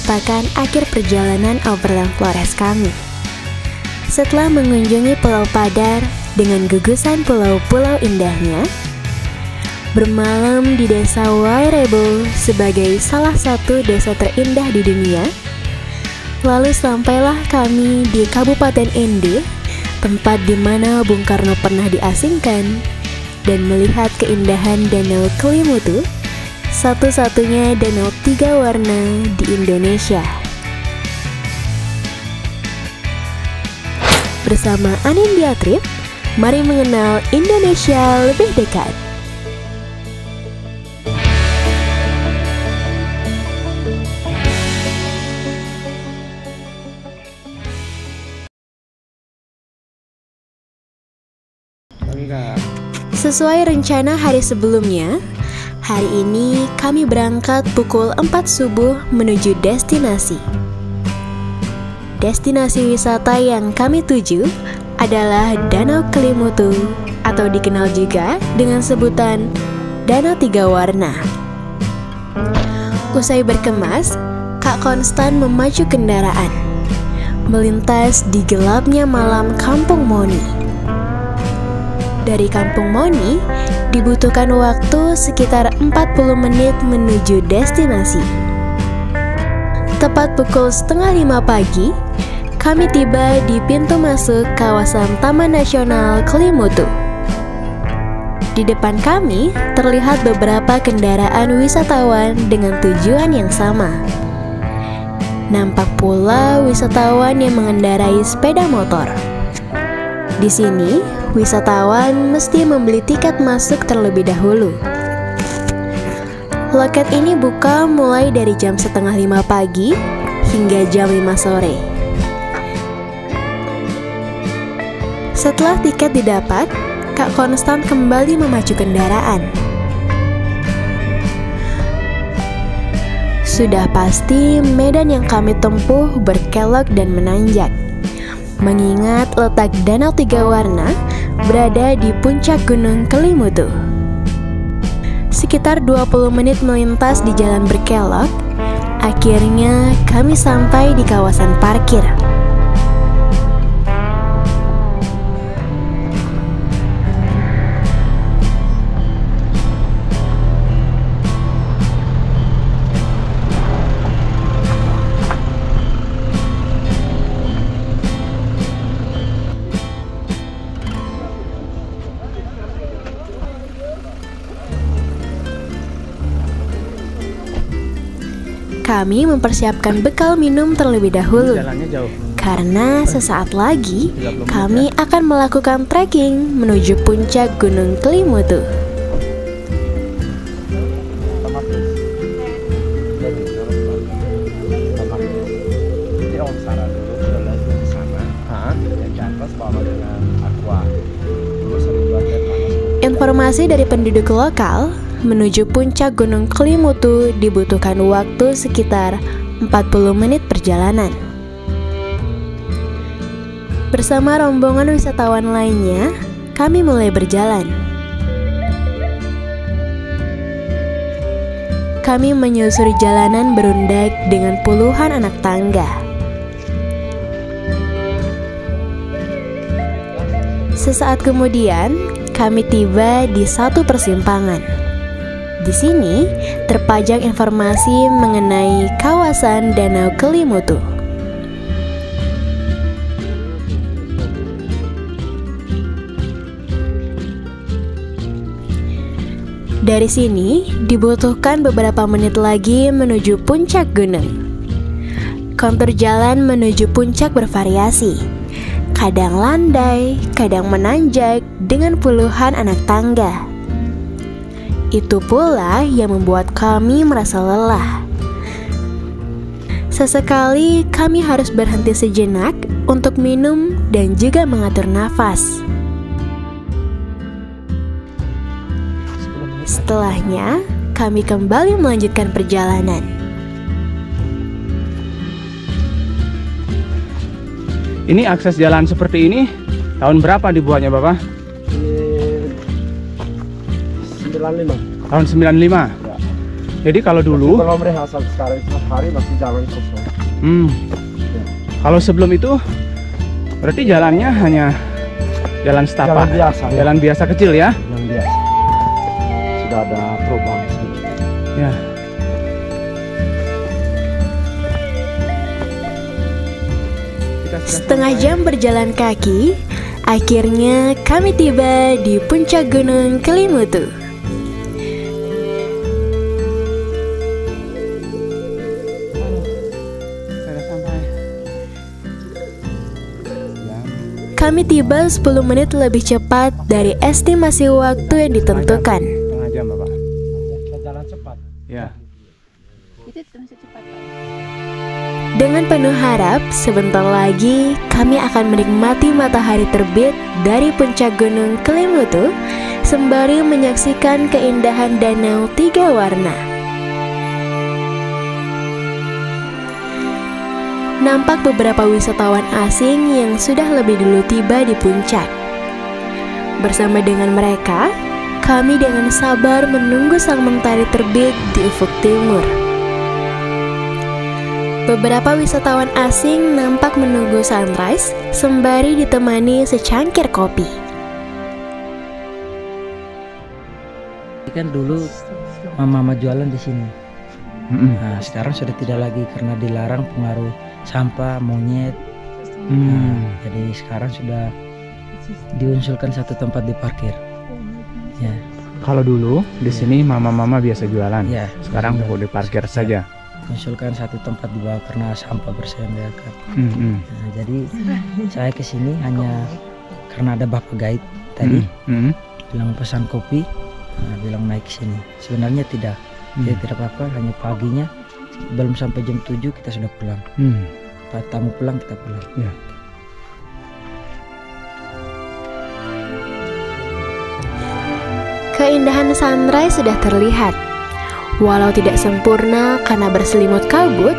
merupakan akhir perjalanan Overland Flores kami. Setelah mengunjungi Pulau Padar dengan gugusan pulau-pulau indahnya, bermalam di desa Wairebo sebagai salah satu desa terindah di dunia, lalu sampailah kami di Kabupaten Ende, tempat di mana Bung Karno pernah diasingkan, dan melihat keindahan Danau Kelimutu, satu-satunya danau 3 warna di Indonesia. Bersama Anindya Trip, mari mengenal Indonesia lebih dekat. Sesuai rencana hari sebelumnya, hari ini kami berangkat pukul 4 subuh menuju destinasi. Destinasi wisata yang kami tuju adalah Danau Kelimutu atau dikenal juga dengan sebutan Danau 3 Warna. Usai berkemas, Kak Konstan memacu kendaraan, melintas di gelapnya malam Kampung Moni. Dari Kampung Moni, dibutuhkan waktu sekitar 40 menit menuju destinasi. Tepat pukul 4:30 pagi, kami tiba di pintu masuk kawasan Taman Nasional Kelimutu. Di depan kami terlihat beberapa kendaraan wisatawan dengan tujuan yang sama. Nampak pula wisatawan yang mengendarai sepeda motor. Di sini, wisatawan mesti membeli tiket masuk terlebih dahulu. Loket ini buka mulai dari jam 4:30 pagi hingga jam 5 sore. Setelah tiket didapat, Kak Konstan kembali memacu kendaraan. Sudah pasti medan yang kami tempuh berkelok dan menanjak, mengingat letak Danau 3 Warna berada di puncak Gunung Kelimutu. Sekitar 20 menit melintas di jalan berkelok, akhirnya kami sampai di kawasan parkir. Kami mempersiapkan bekal minum terlebih dahulu, karena sesaat lagi kami akan melakukan trekking menuju puncak Gunung Kelimutu. Informasi dari penduduk lokal, menuju puncak Gunung Kelimutu dibutuhkan waktu sekitar 40 menit perjalanan. Bersama rombongan wisatawan lainnya, kami mulai berjalan. Kami menyusuri jalanan berundak dengan puluhan anak tangga. Sesaat kemudian, kami tiba di satu persimpangan. Di sini terpajang informasi mengenai kawasan Danau Kelimutu. Dari sini dibutuhkan beberapa menit lagi menuju puncak gunung. Kontur jalan menuju puncak bervariasi, kadang landai, kadang menanjak dengan puluhan anak tangga. Itu pula yang membuat kami merasa lelah. Sesekali kami harus berhenti sejenak untuk minum dan juga mengatur nafas. Setelahnya, kami kembali melanjutkan perjalanan. Ini akses jalan seperti ini tahun berapa dibuatnya Bapak? 95. Tahun 95? Ya. Jadi kalau dulu belum rehearsal sekarang setiap hari masih jalan kosong. Kalau sebelum itu berarti jalannya hanya jalan setapak, jalan biasa kecil ya? Jalan biasa. Sudah ada perubahan sedikit. Ya. Setengah jam berjalan kaki, akhirnya kami tiba di puncak Gunung Kelimutu. Kami tiba 10 menit lebih cepat dari estimasi waktu yang ditentukan. Setengah jam, Bapak. Jalan cepat. Ya. Itu masih cepat. Dengan penuh harap, sebentar lagi kami akan menikmati matahari terbit dari puncak Gunung Kelimutu sembari menyaksikan keindahan danau 3 warna. Nampak beberapa wisatawan asing yang sudah lebih dulu tiba di puncak. Bersama dengan mereka, kami dengan sabar menunggu sang mentari terbit di ufuk timur. Beberapa wisatawan asing nampak menunggu sunrise sembari ditemani secangkir kopi. Kan dulu mama jualan di sini. Nah, sekarang sudah tidak lagi karena dilarang pengaruh sampah, monyet. Jadi sekarang sudah diunsulkan satu tempat diparkir. Ya. Kalau dulu di sini mama-mama biasa jualan. Ya. Sekarang mau diparkir saja. Usulkan satu tempat di bawah karena sampah berserakan. Nah, jadi saya ke sini hanya karena ada bapak guide tadi bilang pesan kopi, bilang naik ke sini. Sebenarnya tidak, jadi tidak apa-apa, hanya paginya belum sampai jam 7 kita sudah pulang. Pas tamu pulang kita pulang. Ya. Keindahan sunrise sudah terlihat. Walau tidak sempurna karena berselimut kabut,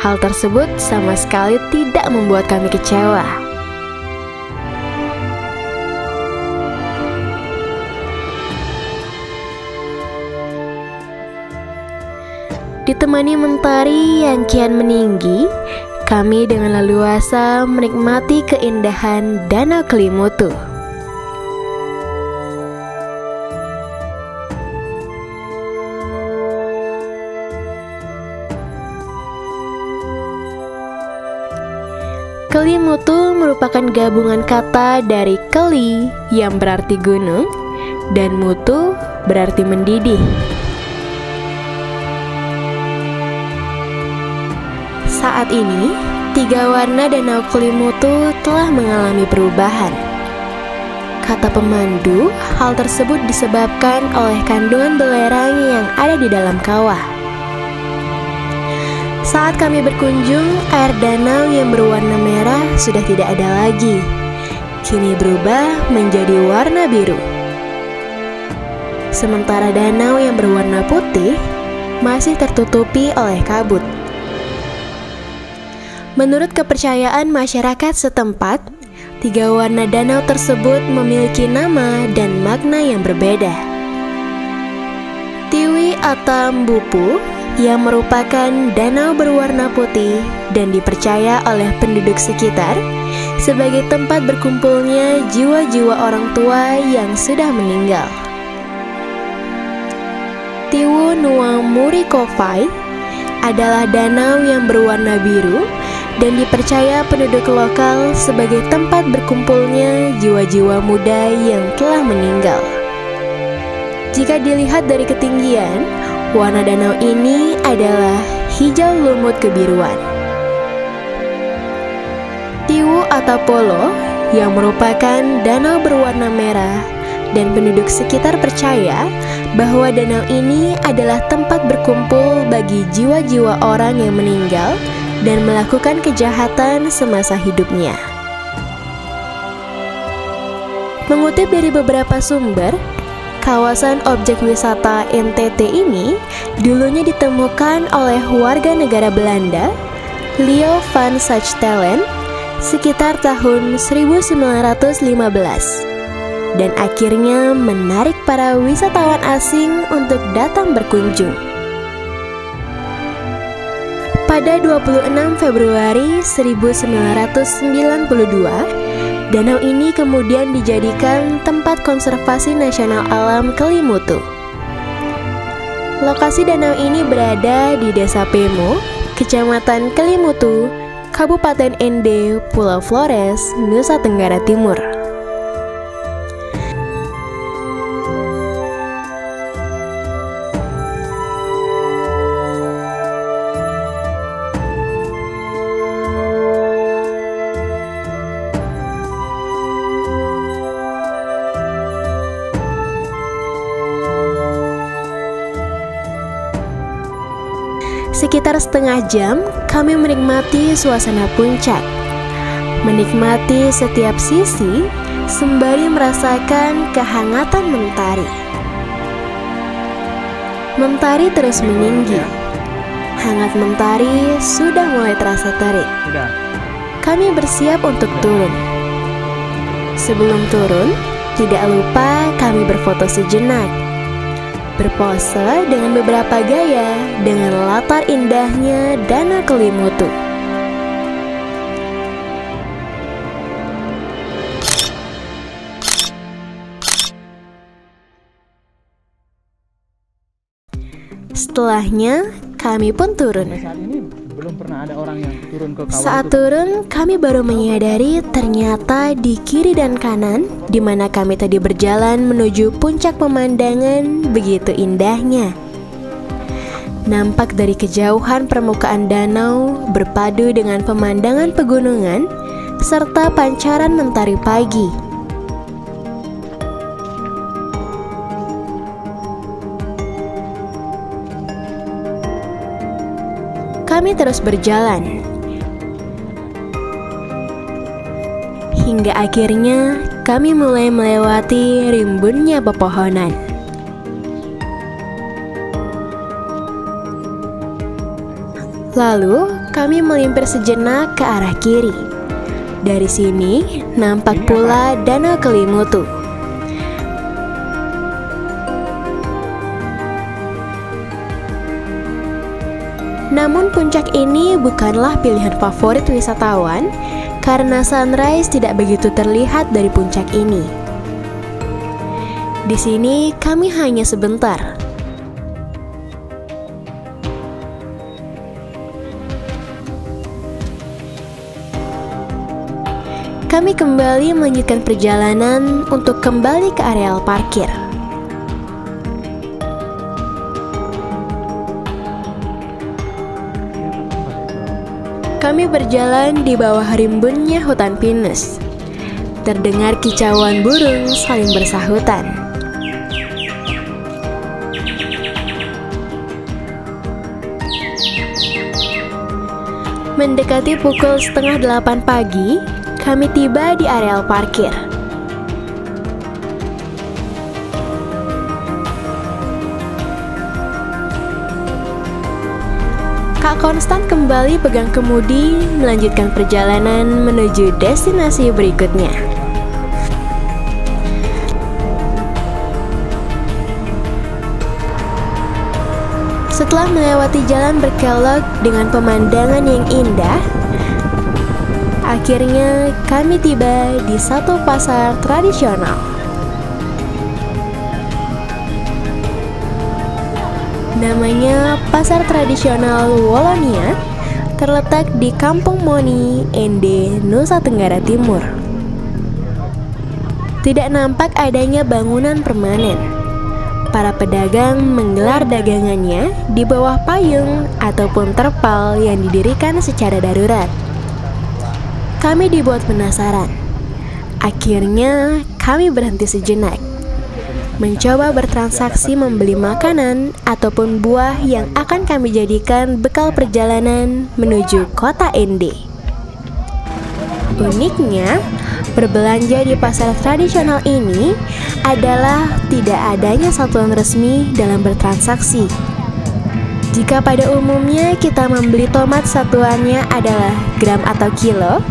hal tersebut sama sekali tidak membuat kami kecewa. Ditemani mentari yang kian meninggi, kami dengan leluasa menikmati keindahan Danau Kelimutu. Kelimutu merupakan gabungan kata dari keli yang berarti gunung dan mutu berarti mendidih. Saat ini, 3 warna Danau Kelimutu telah mengalami perubahan. Kata pemandu, hal tersebut disebabkan oleh kandungan belerang yang ada di dalam kawah. Saat kami berkunjung, air danau yang berwarna merah sudah tidak ada lagi. Kini berubah menjadi warna biru. Sementara danau yang berwarna putih masih tertutupi oleh kabut. Menurut kepercayaan masyarakat setempat, 3 warna danau tersebut memiliki nama dan makna yang berbeda. Tiwi Atambupu yang merupakan danau berwarna putih dan dipercaya oleh penduduk sekitar sebagai tempat berkumpulnya jiwa-jiwa orang tua yang sudah meninggal. Tiwu Nuang Murikofai adalah danau yang berwarna biru dan dipercaya penduduk lokal sebagai tempat berkumpulnya jiwa-jiwa muda yang telah meninggal. Jika dilihat dari ketinggian, warna danau ini adalah hijau lumut kebiruan. Tiwu Atapolo yang merupakan danau berwarna merah dan penduduk sekitar percaya bahwa danau ini adalah tempat berkumpul bagi jiwa-jiwa orang yang meninggal dan melakukan kejahatan semasa hidupnya. Mengutip dari beberapa sumber, kawasan objek wisata NTT ini dulunya ditemukan oleh warga negara Belanda, Leo van Sachstellen, sekitar tahun 1915 dan akhirnya menarik para wisatawan asing untuk datang berkunjung. Pada 26 Februari 1992, danau ini kemudian dijadikan tempat konservasi nasional alam Kelimutu. Lokasi danau ini berada di Desa Pemo, Kecamatan Kelimutu, Kabupaten Ende, Pulau Flores, Nusa Tenggara Timur. Sekitar setengah jam, kami menikmati suasana puncak. Menikmati setiap sisi, sembari merasakan kehangatan mentari. Mentari terus meninggi. Hangat mentari sudah mulai terasa terik. Kami bersiap untuk turun. Sebelum turun, tidak lupa kami berfoto sejenak. Berpose dengan beberapa gaya dengan latar indahnya Danau Kelimutu. Setelahnya, kami pun turun. Saat ini belum pernah ada orang yang turun ke kawah. Saat turun, kami baru menyadari ternyata di kiri dan kanan, di mana kami tadi berjalan menuju puncak pemandangan begitu indahnya. Nampak dari kejauhan permukaan danau berpadu dengan pemandangan pegunungan serta pancaran mentari pagi. Kami terus berjalan hingga akhirnya kami mulai melewati rimbunnya pepohonan. Lalu kami melimpir sejenak ke arah kiri. Dari sini nampak pula Danau Kelimutu. Namun puncak ini bukanlah pilihan favorit wisatawan karena sunrise tidak begitu terlihat dari puncak ini. Di sini kami hanya sebentar. Kami kembali melanjutkan perjalanan untuk kembali ke areal parkir. Kami berjalan di bawah rimbunnya hutan pinus. Terdengar kicauan burung saling bersahutan. Mendekati pukul 7:30 pagi, kami tiba di areal parkir. Kak Konstan kembali pegang kemudi melanjutkan perjalanan menuju destinasi berikutnya. Setelah melewati jalan berkelok dengan pemandangan yang indah, akhirnya kami tiba di satu pasar tradisional. Namanya Pasar Tradisional Wolonia, terletak di Kampung Moni, Ende, Nusa Tenggara Timur. Tidak nampak adanya bangunan permanen. Para pedagang menggelar dagangannya di bawah payung ataupun terpal yang didirikan secara darurat. Kami dibuat penasaran. Akhirnya kami berhenti sejenak, mencoba bertransaksi membeli makanan ataupun buah yang akan kami jadikan bekal perjalanan menuju kota Ende. Uniknya, berbelanja di pasar tradisional ini adalah tidak adanya satuan resmi dalam bertransaksi. Jika pada umumnya kita membeli tomat satuannya adalah gram atau kilo,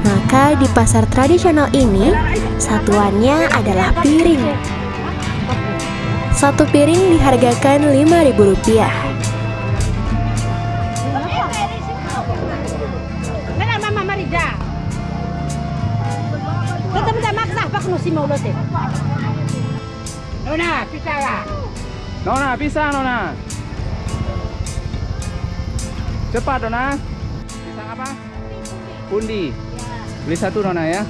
maka di pasar tradisional ini satuannya adalah piring. Satu piring dihargakan Rp5.000. Nona, pisah lah. Nona, pisang Nona. Cepat Nona. Pisang apa? Pundi. Beli satu Nona ya.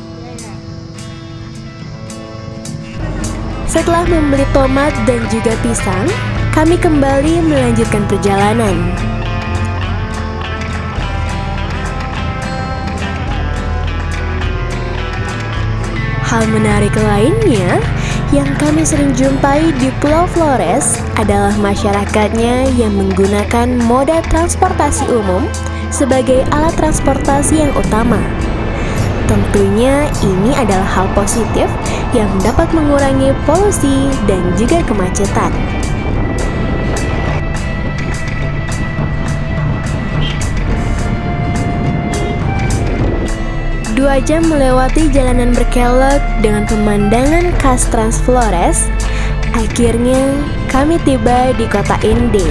Setelah membeli tomat dan juga pisang, kami kembali melanjutkan perjalanan. Hal menarik lainnya yang kami sering jumpai di Pulau Flores adalah masyarakatnya yang menggunakan moda transportasi umum sebagai alat transportasi yang utama. Tentunya ini adalah hal positif yang dapat mengurangi polusi dan juga kemacetan. Dua jam melewati jalanan berkelok dengan pemandangan khas Trans Flores, akhirnya kami tiba di kota Ende.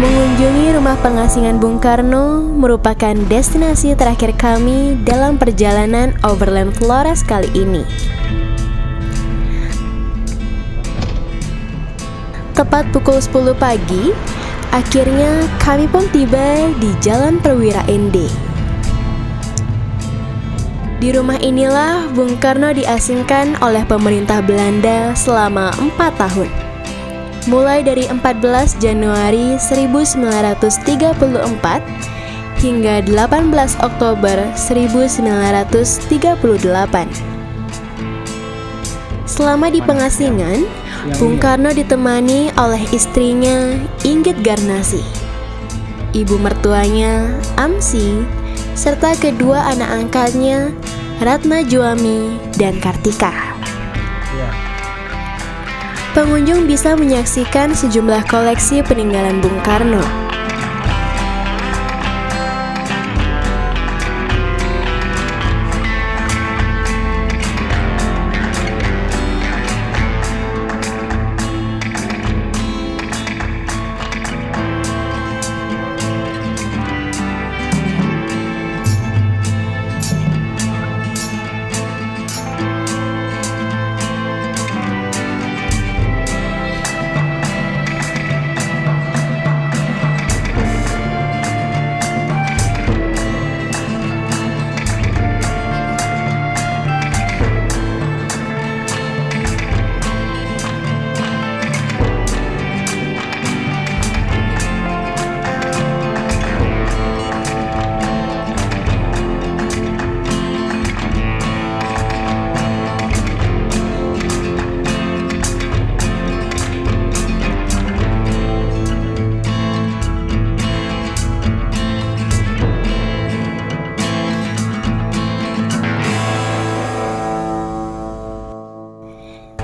Mengunjungi rumah pengasingan Bung Karno merupakan destinasi terakhir kami dalam perjalanan Overland Flores kali ini. Tepat pukul 10 pagi, akhirnya kami pun tiba di Jalan Perwira Ende. Di rumah inilah Bung Karno diasingkan oleh pemerintah Belanda selama 4 tahun. Mulai dari 14 Januari 1934 hingga 18 Oktober 1938. Selama di pengasingan, Bung Karno ditemani oleh istrinya Inggit Garnasi, ibu mertuanya Amsi, serta kedua anak angkatnya Ratna Juami dan Kartika. Pengunjung bisa menyaksikan sejumlah koleksi peninggalan Bung Karno.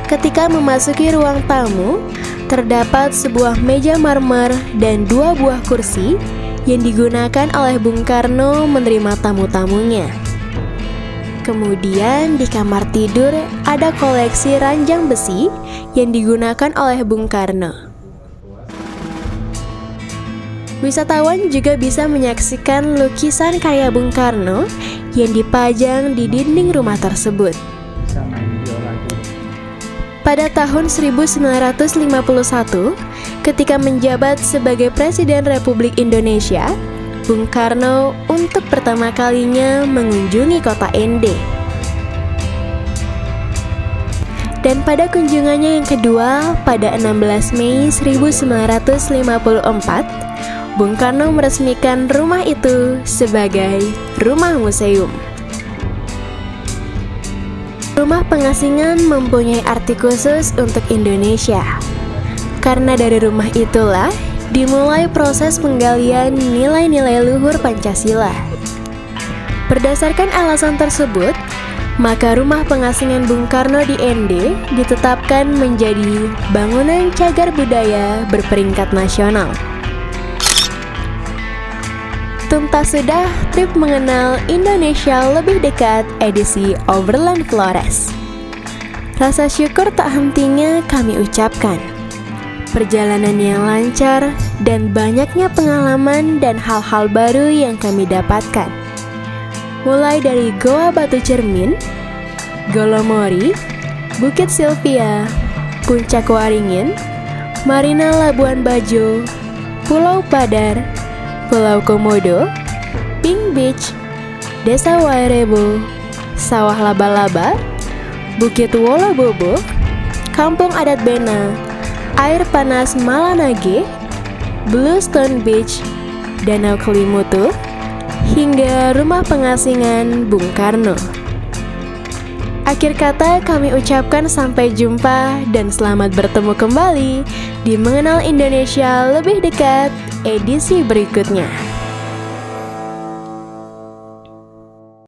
Ketika memasuki ruang tamu, terdapat sebuah meja marmer dan 2 buah kursi yang digunakan oleh Bung Karno menerima tamu-tamunya. Kemudian di kamar tidur ada koleksi ranjang besi yang digunakan oleh Bung Karno. Wisatawan juga bisa menyaksikan lukisan karya Bung Karno yang dipajang di dinding rumah tersebut. Pada tahun 1951, ketika menjabat sebagai Presiden Republik Indonesia, Bung Karno untuk pertama kalinya mengunjungi kota Ende. Dan pada kunjungannya yang kedua pada 16 Mei 1954, Bung Karno meresmikan rumah itu sebagai rumah museum. Rumah pengasingan mempunyai arti khusus untuk Indonesia, karena dari rumah itulah dimulai proses penggalian nilai-nilai luhur Pancasila. Berdasarkan alasan tersebut, maka rumah pengasingan Bung Karno di Ende ditetapkan menjadi bangunan cagar budaya berperingkat nasional. Tuntas sudah trip mengenal Indonesia lebih dekat edisi Overland Flores. Rasa syukur tak hentinya kami ucapkan. Perjalanan yang lancar dan banyaknya pengalaman dan hal-hal baru yang kami dapatkan. Mulai dari Goa Batu Cermin, Golomori, Bukit Silvia, Puncak Waringin, Marina Labuan Bajo, Pulau Padar, Pulau Komodo, Pink Beach, Desa Wairebo, Sawah Laba-Laba, Bukit Wolobobo, Kampung Adat Bena, Air Panas Malanage, Bluestone Beach, Danau Kelimutu, hingga Rumah Pengasingan Bung Karno. Akhir kata kami ucapkan sampai jumpa dan selamat bertemu kembali di Mengenal Indonesia Lebih Dekat edisi berikutnya.